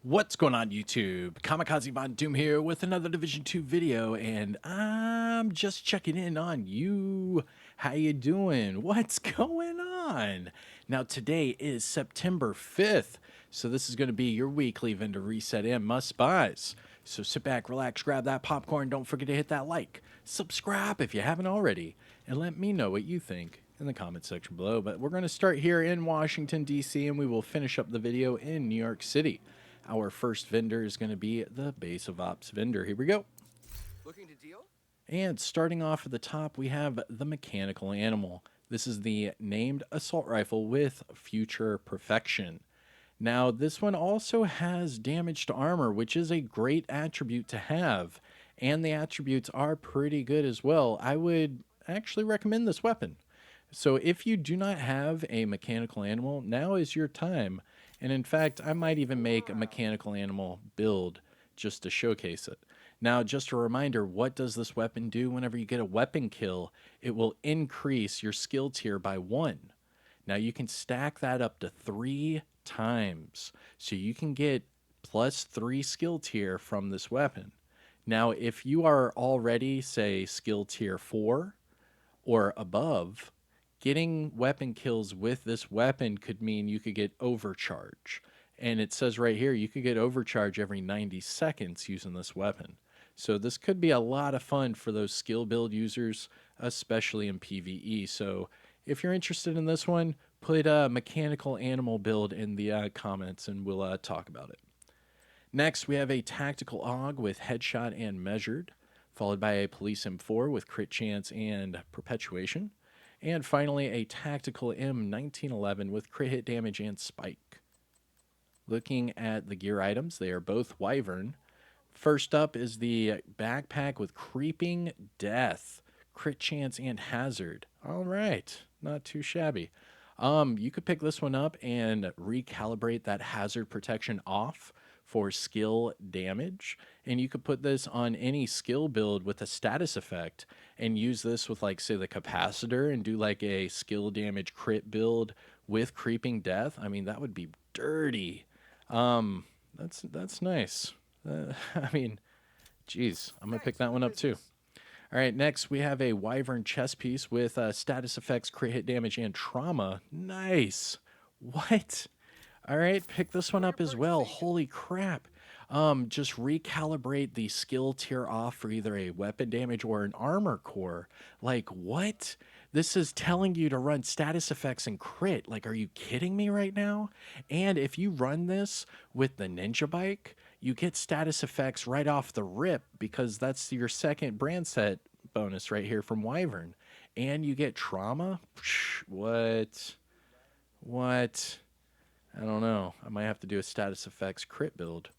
What's going on YouTube? Kamikaze Von Doom here with another Division 2 video, and I'm just checking in on you. How you doing? What's going on? Now today is September 5th, so this is going to be your weekly vendor reset and must buys. So sit back, relax, grab that popcorn, don't forget to hit that like, subscribe if you haven't already, and let me know what you think in the comment section below. But we're going to start here in Washington, D.C., and we will finish up the video in New York City. Our first vendor is going to be the Base of Ops vendor. Here we go. Looking to deal? And starting off at the top, we have the Mechanical Animal. This is the named assault rifle with future perfection. Now, this one also has damage to armor, which is a great attribute to have. And the attributes are pretty good as well. I would actually recommend this weapon. So if you do not have a Mechanical Animal, now is your time. And in fact, I might even make a Mechanical Animal build just to showcase it. Now, just a reminder, what does this weapon do whenever you get a weapon kill? It will increase your skill tier by 1. Now, you can stack that up to 3 times. So you can get plus 3 skill tier from this weapon. Now, if you are already, say, skill tier 4 or above, getting weapon kills with this weapon could mean you could get overcharge. And it says right here, you could get overcharge every 90 seconds using this weapon. So this could be a lot of fun for those skill build users, especially in PvE. So if you're interested in this one, put a Mechanical Animal build in the comments and we'll talk about it. Next, we have a Tactical AUG with Headshot and Measured, followed by a Police M4 with Crit Chance and Perpetuation. And finally, a Tactical M1911 with crit hit damage and spike. Looking at the gear items, they are both Wyvern. First up is the backpack with Creeping Death, crit chance, and hazard. All right, not too shabby. You could pick this one up and recalibrate that hazard protection off for skill damage, and you could put this on any skill build with a status effect and use this with, like, say, the capacitor and do like a skill damage crit build with Creeping Death. I mean, that would be dirty. That's nice. I mean, geez, I'm gonna pick that one up too. All right, next we have a Wyvern chest piece with status effects, crit hit damage, and trauma. Nice. What? All right, pick this one up as well. Holy crap. Just recalibrate the skill tier off for either a weapon damage or an armor core. Like, what? This is telling you to run status effects and crit. Like, are you kidding me right now? And if you run this with the Ninja Bike, you get status effects right off the rip because that's your second brand set bonus right here from Wyvern. And you get trauma? Psh, what? What? I don't know. I might have to do a status effects crit build.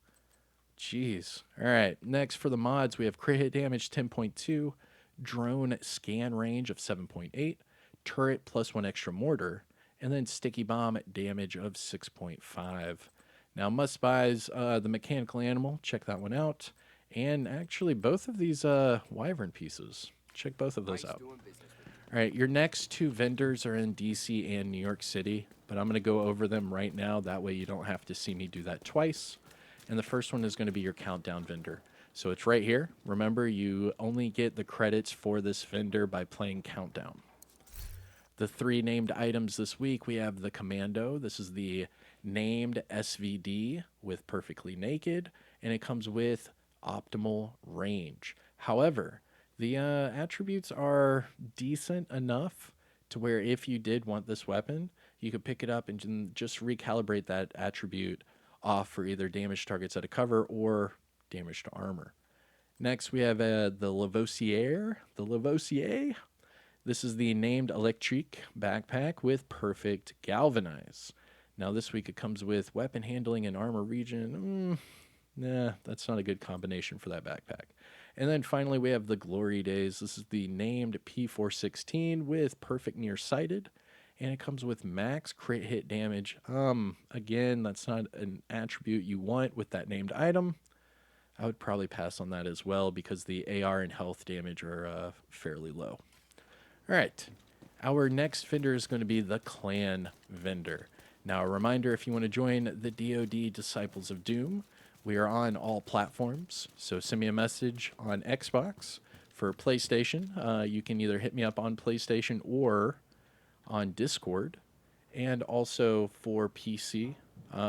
Jeez. All right. Next for the mods, we have crit hit damage 10.2, drone scan range of 7.8, turret plus 1 extra mortar, and then sticky bomb damage of 6.5. Now, must buys the Mechanical Animal. Check that one out. And actually, both of these Wyvern pieces. Check both of those out. All right, your next 2 vendors are in DC and New York City, but I'm going to go over them right now. That way you don't have to see me do that twice. And the first one is going to be your countdown vendor. So it's right here. Remember, you only get the credits for this vendor by playing Countdown. The 3 named items this week, we have the Commando. This is the named SVD with Perfectly Naked, and it comes with optimal range. However, the attributes are decent enough to where if you did want this weapon, you could pick it up and just recalibrate that attribute off for either damage targets at a cover or damage to armor. Next, we have the Lavoisier. The Lavoisier. This is the named Electrique backpack with Perfect Galvanize. Now, this week it comes with weapon handling and armor regen. Nah, that's not a good combination for that backpack. And then finally, we have the Glory Days. This is the named P416 with Perfect Nearsighted, and it comes with max crit hit damage. Again, that's not an attribute you want with that named item. I would probably pass on that as well because the AR and health damage are fairly low. All right, our next vendor is going to be the Clan vendor. Now, a reminder, if you want to join the DoD Disciples of Doom, we are on all platforms. So send me a message on Xbox. For PlayStation, you can either hit me up on PlayStation or on Discord. And also for PC,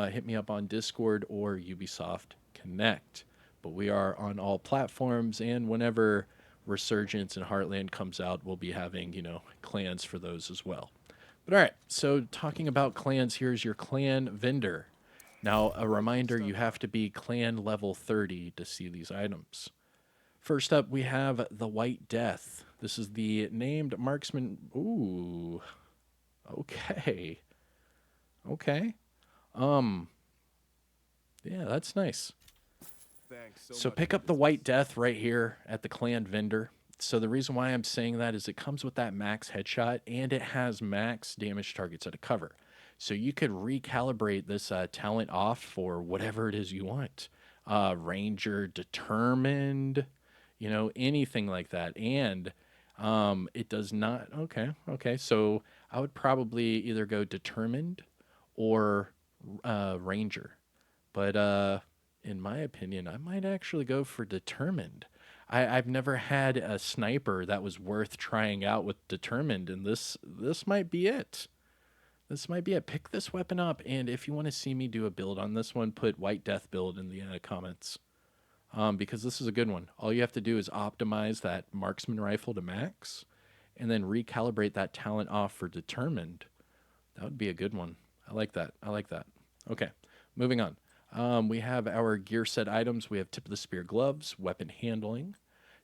hit me up on Discord or Ubisoft Connect. But we are on all platforms, and whenever Resurgence and Heartland comes out, we'll be having, clans for those as well. But all right, so talking about clans, here's your clan vendor. Now, a reminder, you have to be clan level 30 to see these items. First up, we have the White Death. This is the named marksman. Ooh, okay. Okay. Yeah, that's nice. So pick up the White Death right here at the clan vendor. So the reason why I'm saying that is it comes with that max headshot and it has max damage targets at a cover. So you could recalibrate this talent off for whatever it is you want. Ranger, determined, anything like that. And it does not. Okay. So I would probably either go determined or ranger. But in my opinion, I might actually go for determined. I've never had a sniper that was worth trying out with determined, and this might be it. This might be it. Pick this weapon up, and if you want to see me do a build on this one, put White Death build in the comments. Because this is a good one. All you have to do is optimize that marksman rifle to max, and then recalibrate that talent off for determined. That would be a good one. I like that. Okay, moving on. We have our gear set items. We have tip of the spear gloves, weapon handling,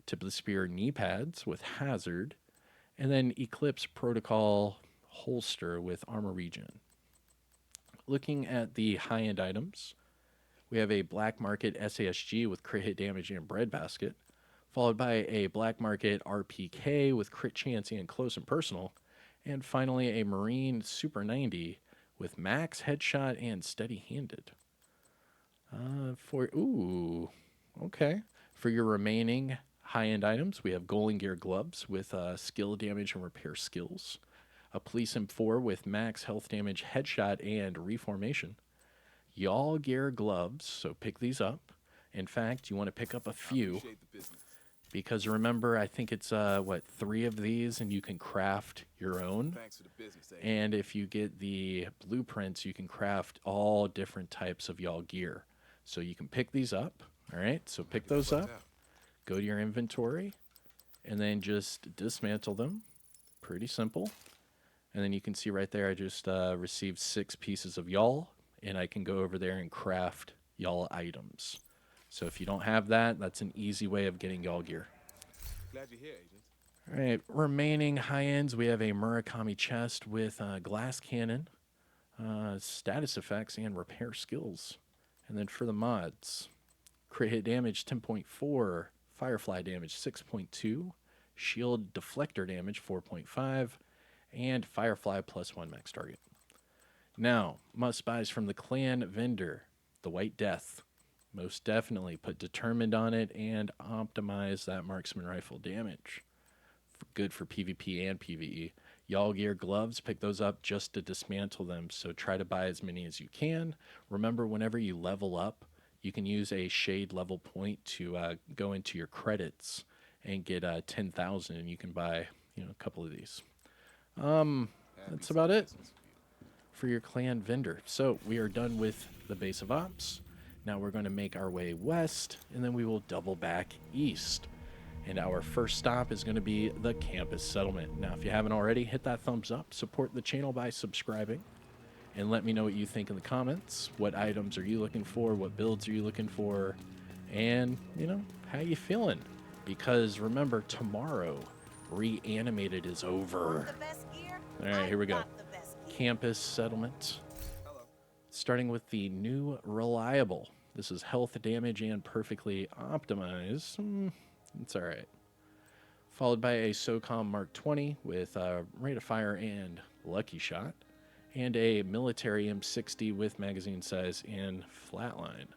tip of the spear knee pads with hazard, and then Eclipse protocol holster with armor regen. Looking at the high-end items, we have a black market SASG with crit hit damage and breadbasket, followed by a black market RPK with crit chance and close and personal, and finally a Marine Super 90 with max headshot and steady-handed. Okay. For your remaining high-end items, we have Golden Gear gloves with skill damage and repair skills, a Police M4 with max health damage, headshot, and reformation. YAAHL Gear gloves, so pick these up. In fact, you want to pick up a few because remember, I think it's 3 of these, and you can craft your own. And if you get the blueprints, you can craft all different types of YAAHL gear. So you can pick these up. All right, so pick those up, go to your inventory, and then just dismantle them. Pretty simple. And then you can see right there, I just received 6 pieces of YAAHL, and I can go over there and craft YAAHL items. So if you don't have that, that's an easy way of getting YAAHL gear. Glad you're here, Agent. All right, remaining high ends, we have a Murakami chest with glass cannon, status effects, and repair skills. And then for the mods, crit hit damage 10.4, firefly damage 6.2, shield deflector damage 4.5, and firefly +1 max target. Now, must buys from the clan vendor, the White Death. Most definitely put determined on it and optimize that marksman rifle damage. Good for PvP and PvE. YAAHL Gear gloves, pick those up just to dismantle them, so try to buy as many as you can. Remember, whenever you level up, you can use a shade level point to go into your credits and get 10,000, and you can buy a couple of these. That's about it for your clan vendor. So we are done with the base of ops. Now we're going to make our way west, and then we will double back east. And our first stop is going to be the campus settlement. Now, if you haven't already, hit that thumbs up, support the channel by subscribing, and let me know what you think in the comments. What items are you looking for? What builds are you looking for? And, how you feeling? Because remember, tomorrow, Reanimated is over. All right, here we go. Campus settlement. Starting with the new reliable. This is health damage and perfectly optimized. It's all right. Followed by a SOCOM Mark 20 with rate of fire and lucky shot, and a military M60 with magazine size and flatline.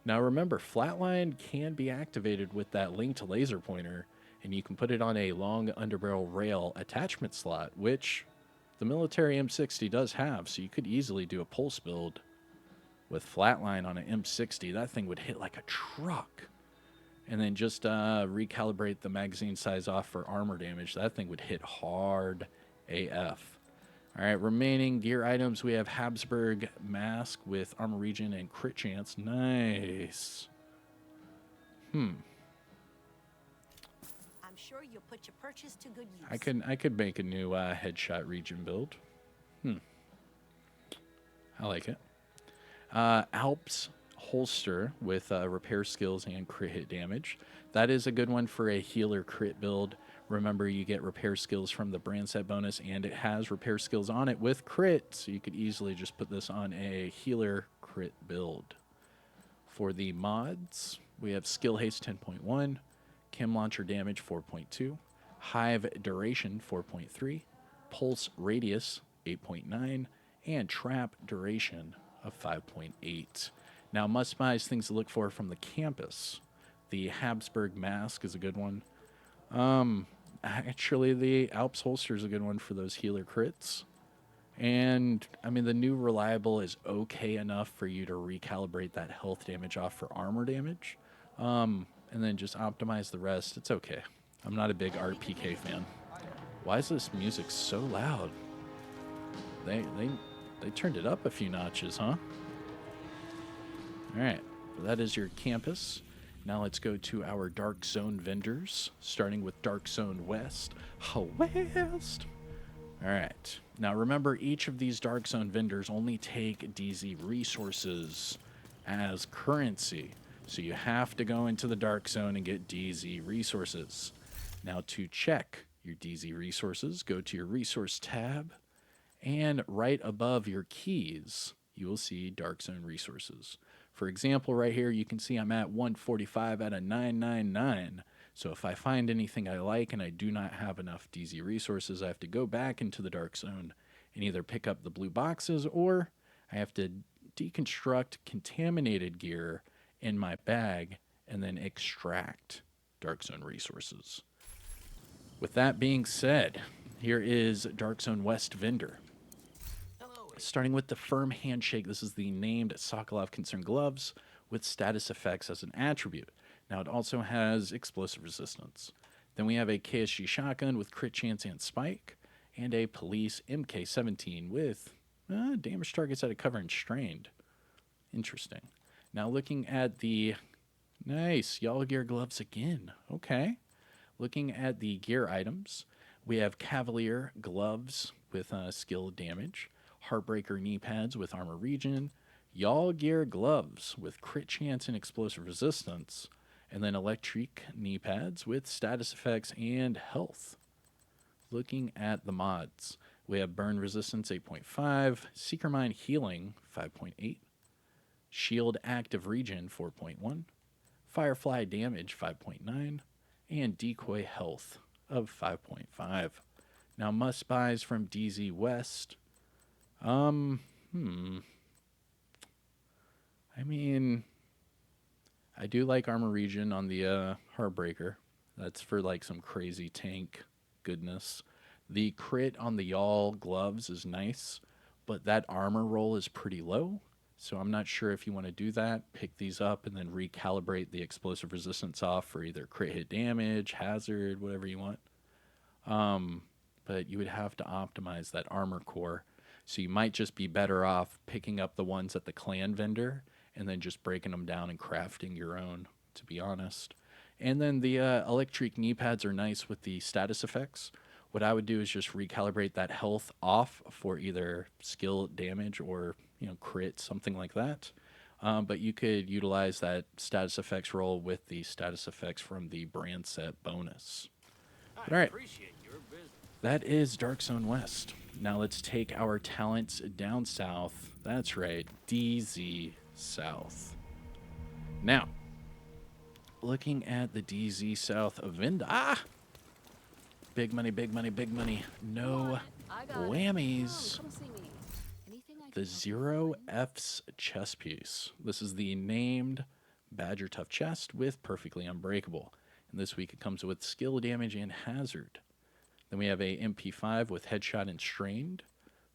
Now remember, flatline can be activated with that link to laser pointer, and you can put it on a long underbarrel rail attachment slot, which the military M60 does have, so you could easily do a pulse build with flatline on an M60. That thing would hit like a truck. And then just recalibrate the magazine size off for armor damage. That thing would hit hard AF. All right, remaining gear items, we have Habsburg Mask with Armor Regen and Crit Chance. Nice. I'm sure you'll put your purchase to good use. I could make a new headshot region build. I like it. Alps holster with repair skills and crit hit damage. That is a good one for a healer crit build. Remember, you get repair skills from the brand set bonus, and it has repair skills on it with crit, so you could easily just put this on a healer crit build. For the mods, we have skill haste 10.1, chem launcher damage 4.2, hive duration 4.3, pulse radius 8.9, and trap duration of 5.8. Now, must buys things to look for from the campus. The Habsburg Mask is a good one. Actually, the Alps holster is a good one for those healer crits. And, I mean, the new reliable is okay enough for you to recalibrate that health damage off for armor damage. And then just optimize the rest. It's okay. I'm not a big RPK fan. Why is this music so loud? They turned it up a few notches, huh? All right, well, that is your campus. Now let's go to our Dark Zone vendors, starting with Dark Zone West. West. All right. Now remember, each of these Dark Zone vendors only take DZ resources as currency. So you have to go into the Dark Zone and get DZ resources. Now to check your DZ resources, go to your resource tab, and right above your keys, you will see Dark Zone resources. For example, right here, you can see I'm at 145 out of 999. So if I find anything I like and I do not have enough DZ resources, I have to go back into the Dark Zone and either pick up the blue boxes, or I have to deconstruct contaminated gear in my bag and then extract Dark Zone resources. With that being said, here is Dark Zone West vendor. Starting with the firm handshake, this is the named Sokolov Concern gloves with status effects as an attribute. Now it also has explosive resistance. Then we have a KSG shotgun with crit chance and spike, and a police MK17 with damage targets out of cover and strained. Interesting. Now looking at the nice YAAHL gear gloves again. Okay. Looking at the gear items, we have Cavalier gloves with skill damage, Heartbreaker knee pads with armor regen, YAAHL gear gloves with crit chance and explosive resistance, and then electric knee pads with status effects and health. Looking at the mods, we have burn resistance 8.5, Seeker Mind healing 5.8, shield active regen 4.1, firefly damage 5.9, and decoy health of 5.5. Now must buys from DZ West. I mean, I do like armor regen on the Heartbreaker. That's for like some crazy tank goodness. The crit on the YAAHL gloves is nice, but that armor roll is pretty low. So I'm not sure if you want to do that. Pick these up and then recalibrate the explosive resistance off for either crit hit damage, hazard, whatever you want. But you would have to optimize that armor core. So you might just be better off picking up the ones at the clan vendor and then just breaking them down and crafting your own, to be honest. And then the electric knee pads are nice with the status effects. What I would do is just recalibrate that health off for either skill damage or, crit, something like that. But you could utilize that status effects roll with the status effects from the brand set bonus. All right. That is Dark Zone West. Now let's take our talents down south. That's right, DZ South. Now, looking at the DZ South Vendor. Big money, big money, big money. No whammies. The Zero F's chest piece. This is the named Badger Tough chest with Perfectly Unbreakable. And this week it comes with skill damage and hazard. Then we have a MP5 with headshot and strained,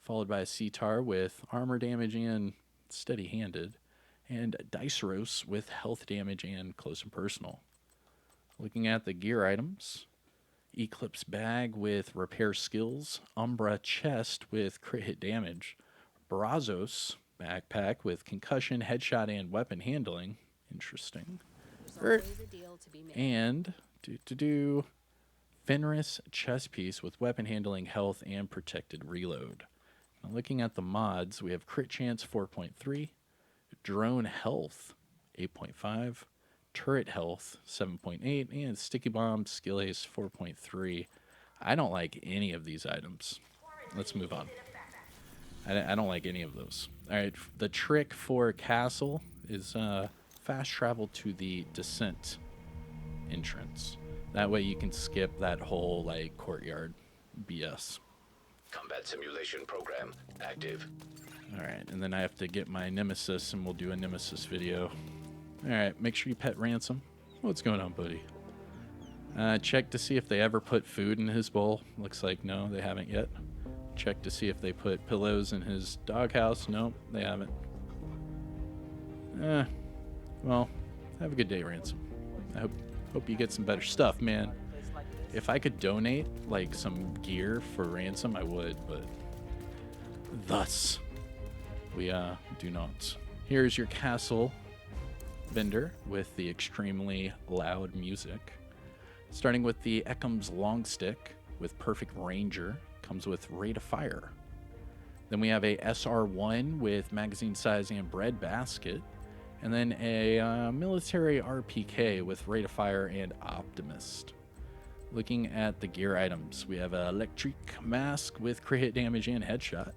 followed by a Ctar with armor damage and steady-handed, and Diceros with health damage and close and personal. Looking at the gear items, Eclipse Bag with repair skills, Umbra Chest with crit hit damage, Brazos Backpack with concussion, headshot, and weapon handling. Interesting. There's always a deal to be made. And Fenris chest piece with weapon handling, health, and protected reload. Now looking at the mods, we have crit chance 4.3, drone health 8.5, turret health 7.8, and sticky bomb skill ace 4.3. I don't like any of these items. Let's move on. I don't like any of those. All right, the trick for castle is fast travel to the descent entrance. That way you can skip that whole like courtyard BS. Combat simulation program active. All right, and then I have to get my nemesis, and we'll do a nemesis video. All right, make sure you pet Ransom. What's going on, buddy? Check to see if they ever put food in his bowl. Looks like no, they haven't yet. Check to see if they put pillows in his doghouse. No, they haven't. Well, have a good day, Ransom. I hope you get some better stuff, man. If I could donate like some gear for Ransom, I would, but thus we do not. Here's your castle vendor with the extremely loud music. Starting with the Eckham's long stick with perfect ranger, comes with rate of fire. Then we have a SR1 with magazine size and bread basket. And then a military RPK with rate of fire and optimist. Looking at the gear items, we have an electric mask with crit hit damage and headshot.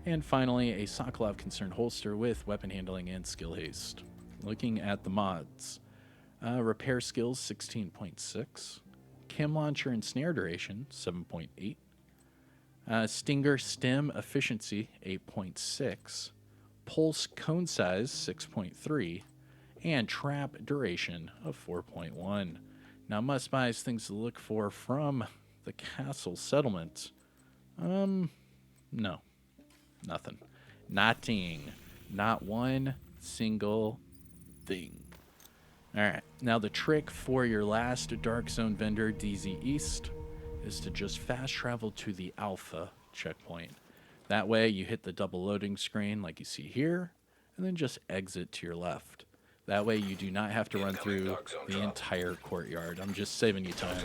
And finally, a Sokolov concerned holster with weapon handling and skill haste. Looking at the mods, repair skills 16.6, chem launcher and snare duration 7.8, stinger stem efficiency 8.6, pulse cone size 6.3, and trap duration of 4.1. Now, must buys things to look for from the castle settlement. No, nothing, not one single thing. All right, now the trick for your last Dark Zone vendor, DZ East, is to just fast travel to the Alpha checkpoint. That way you hit the double loading screen like you see here, and then just exit to your left. That way you do not have to run through the entire courtyard. I'm just saving you time.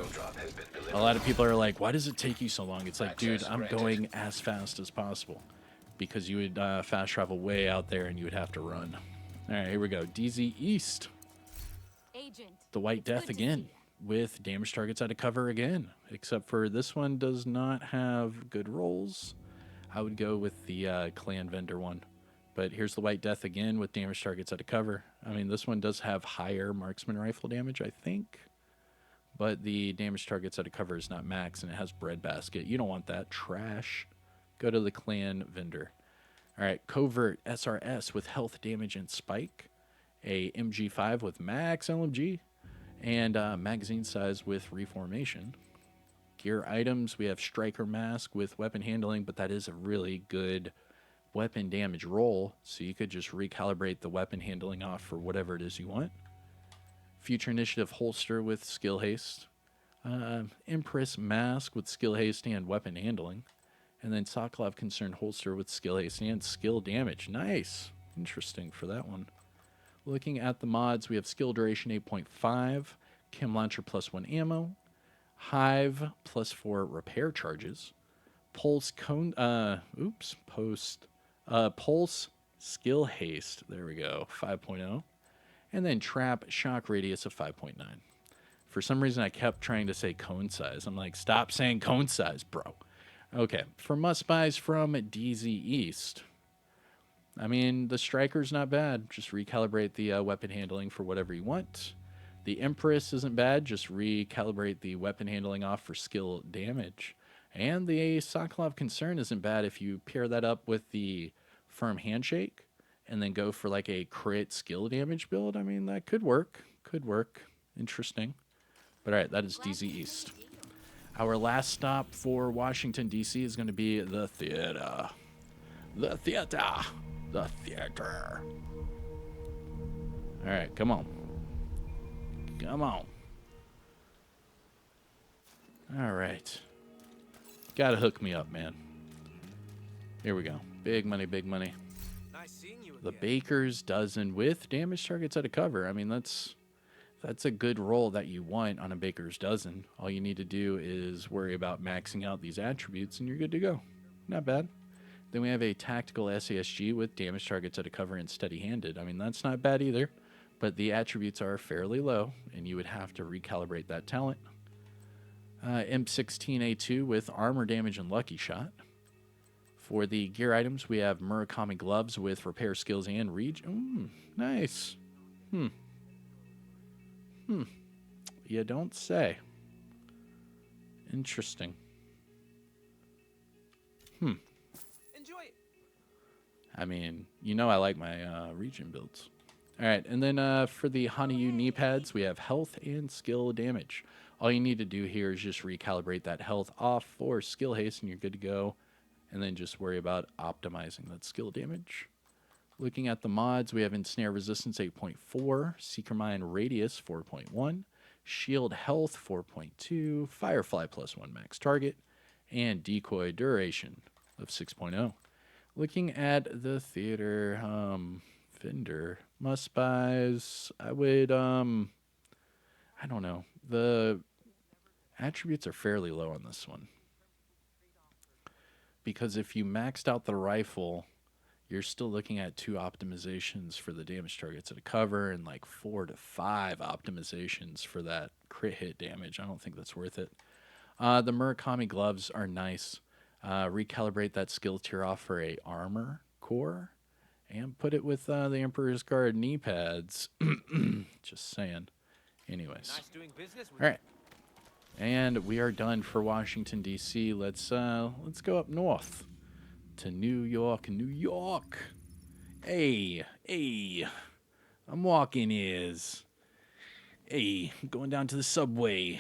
A lot of people are like, why does it take you so long? It's like, dude, I'm going as fast as possible. Because you would fast travel way out there and you would have to run. All right, here we go. DZ East. Agent, The White it's Death good to again. see ya. With damage targets out of cover again. Except for this one does not have good rolls. I would go with the clan vendor one. But here's the White Death again with damage targets out of cover. I mean, this one does have higher marksman rifle damage, I think. But the damage targets out of cover is not max, and it has bread basket. You don't want that. Trash. Go to the clan vendor. All right, Covert SRS with health damage and spike. A MG5 with max LMG. And magazine size with reformation. Gear items, we have Striker Mask with weapon handling, but that is a really good weapon damage roll, so you could just recalibrate the weapon handling off for whatever it is you want. Future Initiative holster with skill haste. Empress Mask with skill haste and weapon handling. And then Sokolov Concerned holster with skill haste and skill damage. Nice. Interesting for that one. Looking at the mods, we have skill duration 8.5, chem launcher +1 ammo, hive +4 repair charges, pulse cone, pulse skill haste, there we go, 5.0, and then trap shock radius of 5.9. For some reason, I kept trying to say cone size. I'm like, stop saying cone size, bro. Okay, for must buys from DZ East. I mean, the striker's not bad. Just recalibrate the weapon handling for whatever you want. The Empress isn't bad. Just recalibrate the weapon handling off for skill damage. And the Sokolov Concern isn't bad if you pair that up with the Firm Handshake and then go for like a crit skill damage build. I mean, that could work. Could work. Interesting. But all right, that is DZ East. Our last stop for Washington, D.C. is going to be the theater. The theater. The theater. All right, come on. Come on. All right. Gotta hook me up, man. Here we go. Big money, big money. Nice seeing you The again. Baker's dozen with damage targets out of cover. I mean, that's a good roll that you want on a Baker's dozen. All you need to do is worry about maxing out these attributes, and you're good to go. Not bad. Then we have a tactical SASG with damage targets out of cover and steady-handed. I mean, that's not bad either, but the attributes are fairly low, and you would have to recalibrate that talent. M16A2 with armor damage and lucky shot. For the gear items, we have Murakami gloves with repair skills and reach. Nice. You don't say. Interesting. Enjoy it. I mean, you know I like my region builds. All right, and then for the Hanayu knee pads, we have health and skill damage. All you need to do here is just recalibrate that health off for skill haste, and you're good to go. And then just worry about optimizing that skill damage. Looking at the mods, we have Ensnare Resistance 8.4, Seeker Mine Radius 4.1, Shield Health 4.2, Firefly +1 max target, and Decoy Duration of 6.0. Looking at the theater vendor must buys, I would I don't know. The attributes are fairly low on this one. Because if you maxed out the rifle, you're still looking at 2 optimizations for the damage targets at a cover and like 4 to 5 optimizations for that crit hit damage. I don't think that's worth it. The Murakami gloves are nice. Recalibrate that skill tier off for a armor core and put it with the Emperor's Guard knee pads. Just saying. Anyways. Nice doing business with All right. And we are done for Washington, D.C. Let's go up north to New York, New York. Hey, I'm walking is. Hey, I'm going down to the subway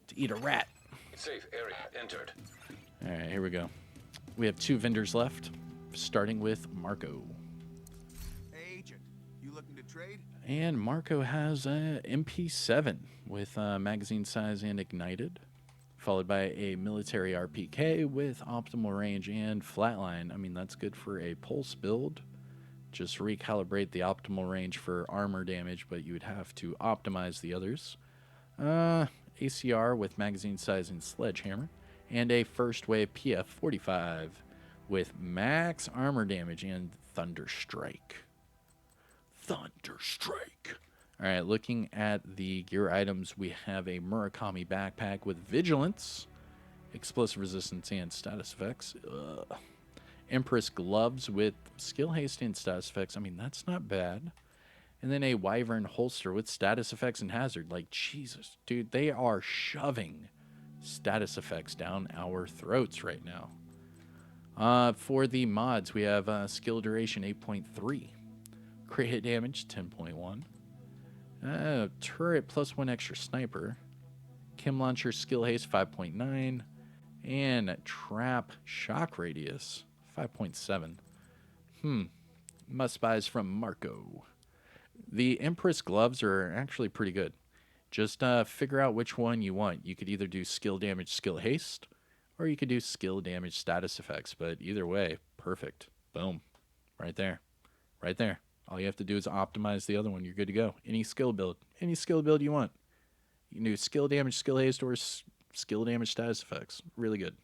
to eat a rat. Safe area entered. All right, here we go. We have 2 vendors left, starting with Marco. Hey, Agent, you looking to trade? And Marco has a MP7 with magazine size and ignited, followed by a military RPK with optimal range and flatline. I mean, that's good for a pulse build. Just recalibrate the optimal range for armor damage, but you would have to optimize the others. ACR with magazine size and sledgehammer, and a first wave PF45 with max armor damage and Thunderstrike. Thunderstrike. All right, looking at the gear items, we have a Murakami backpack with vigilance, explosive resistance, and status effects. Empress gloves with skill haste and status effects. I mean, that's not bad. And then a Wyvern holster with status effects and hazard. Like, Jesus, dude, they are shoving status effects down our throats right now. For the mods, we have skill duration 8.3. Crit hit damage 10.1. Turret +1 extra sniper. Chem launcher skill haste 5.9. And trap shock radius 5.7. Must buys from Marco. The Empress gloves are actually pretty good. Just figure out which one you want. You could either do skill damage, skill haste, or you could do skill damage status effects. But either way, perfect. Boom. Right there. Right there. All you have to do is optimize the other one. You're good to go. Any skill build you want. You can do skill damage, skill haste, or skill damage status effects. Really good.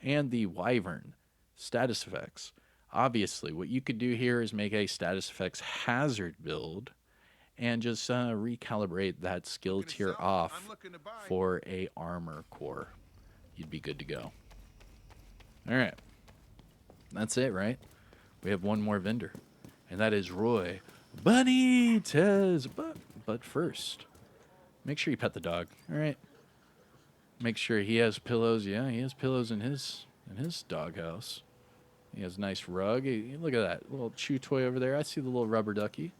And the Wyvern status effects. Obviously, what you could do here is make a status effects hazard build and just recalibrate that skill tier off for a armor core. You'd be good to go. All right. That's it, right? We have one more vendor, and that is Roy Benitez. But first, make sure you pet the dog. All right. Make sure he has pillows. Yeah, he has pillows in his doghouse. He has a nice rug. Look at that little chew toy over there. I see the little rubber ducky.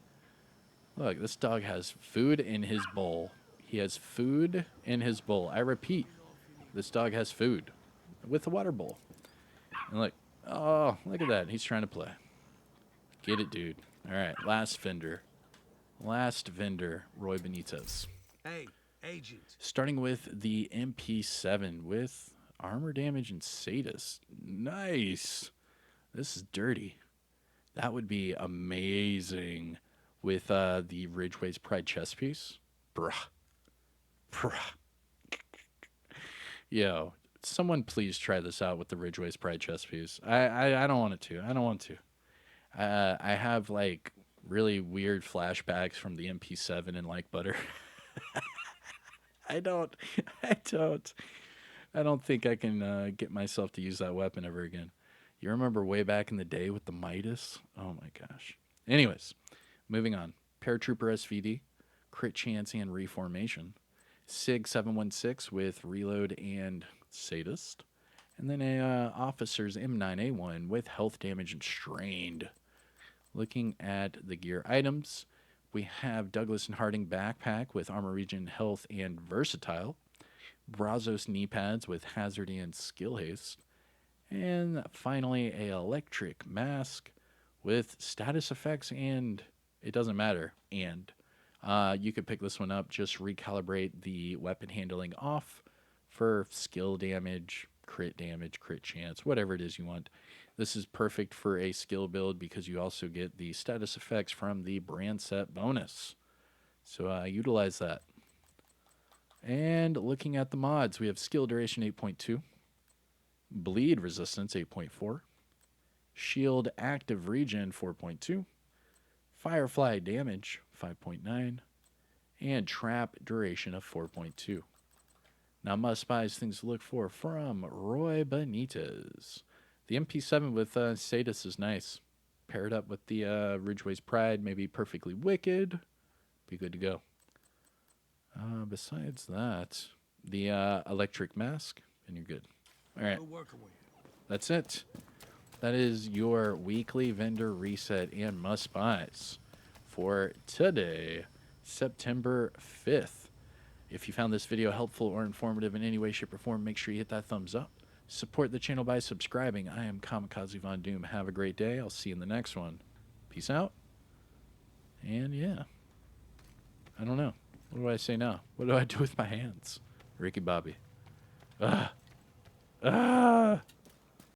Look, this dog has food in his bowl. He has food in his bowl. I repeat, this dog has food with a water bowl. And look, oh, look at that. He's trying to play. Get it, dude. All right, last vendor. Last vendor, Roy Benitez. Hey, agent. Starting with the MP7 with armor damage and sadist. Nice. This is dirty. That would be amazing with the Ridgeway's Pride chest piece. Bruh. Bruh. Yo, someone please try this out with the Ridgeway's Pride chest piece. I don't want it to. I don't want to. I have like really weird flashbacks from the MP7 and like butter. I don't. I don't. I don't think I can get myself to use that weapon ever again. You remember way back in the day with the Midas? Oh my gosh. Anyways, moving on. Paratrooper SVD, crit chance and reformation. SIG 716 with reload and sadist. And then a officer's M9A1 with health damage and strained. Looking at the gear items, we have Douglas and Harding backpack with armor regen, health, and versatile. Brazos knee pads with hazard and skill haste. And finally, a electric mask with status effects and it doesn't matter. And you could pick this one up, just recalibrate the weapon handling off for skill damage, crit chance, whatever it is you want. This is perfect for a skill build because you also get the status effects from the brand set bonus. So utilize that. And looking at the mods, we have skill duration 8.2. Bleed resistance 8.4, shield active regen 4.2, firefly damage 5.9, and trap duration of 4.2. Now must buys things to look for from Roy Benitez. The MP7 with Sadis is nice. Paired up with the Ridgeway's Pride, maybe perfectly wicked. Be good to go. Besides that, the electric mask, and you're good. All right, that's it. That is your weekly vendor reset and must buys for today, September 5th. If you found this video helpful or informative in any way, shape, or form, make sure you hit that thumbs up. Support the channel by subscribing. I am Kamikaze Von Doom. Have a great day. I'll see you in the next one. Peace out. And yeah, I don't know. What do I say now? What do I do with my hands? Ricky Bobby. Ah.